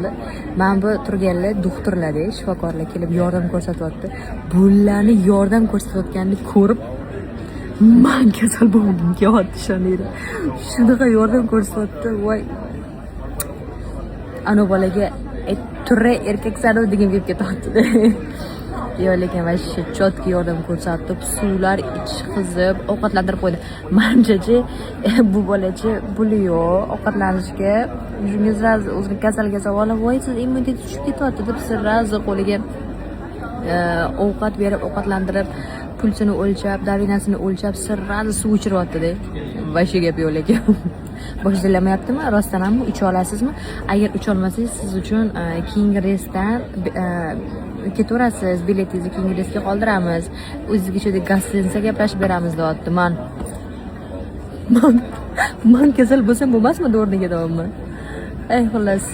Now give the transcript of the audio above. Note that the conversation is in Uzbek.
qoldi. Men bu turganlar doktorlar, shifokorlar kelib yordam ko'rsatyapti. Bularni yordam ko'rsatayotganini ko'rib men kasal bo'ldim, kelyapti shoninglar. Shunaqa yordam ko'rsatyapti. Voy. Ana bolaga turre erkaksan degim kelib ketyapti. Yo, lekin vashshe chotki yordam ko'rsatib, suvlar ichish qizib, ovqatlantirib qo'ydi. Menimcha bu bolachi buliyo ovqatlanishga shunga sразу o'zini kasalga savolib, voy siz immunitet tushib ketyapti deb sразу qo'liga ovqat berib, ovqatlantirib, pulsini o'lchab, davinasini o'lchab, sразу suv ichiryapti-da. Vashshe gap yo'q lekin. Boshlamayaptimi? Rostdan ham icha olasizmi? Agar icha olmasangiz, siz uchun keyingi reysdan ketaverasiz, biletingizni keyingi reysga qoldiramiz. O'zingizga deb gastrinsa gaplashib beramiz deyapti. Men kasal bo'lsam bo'lmasmi o'rniga davomman. Xullas.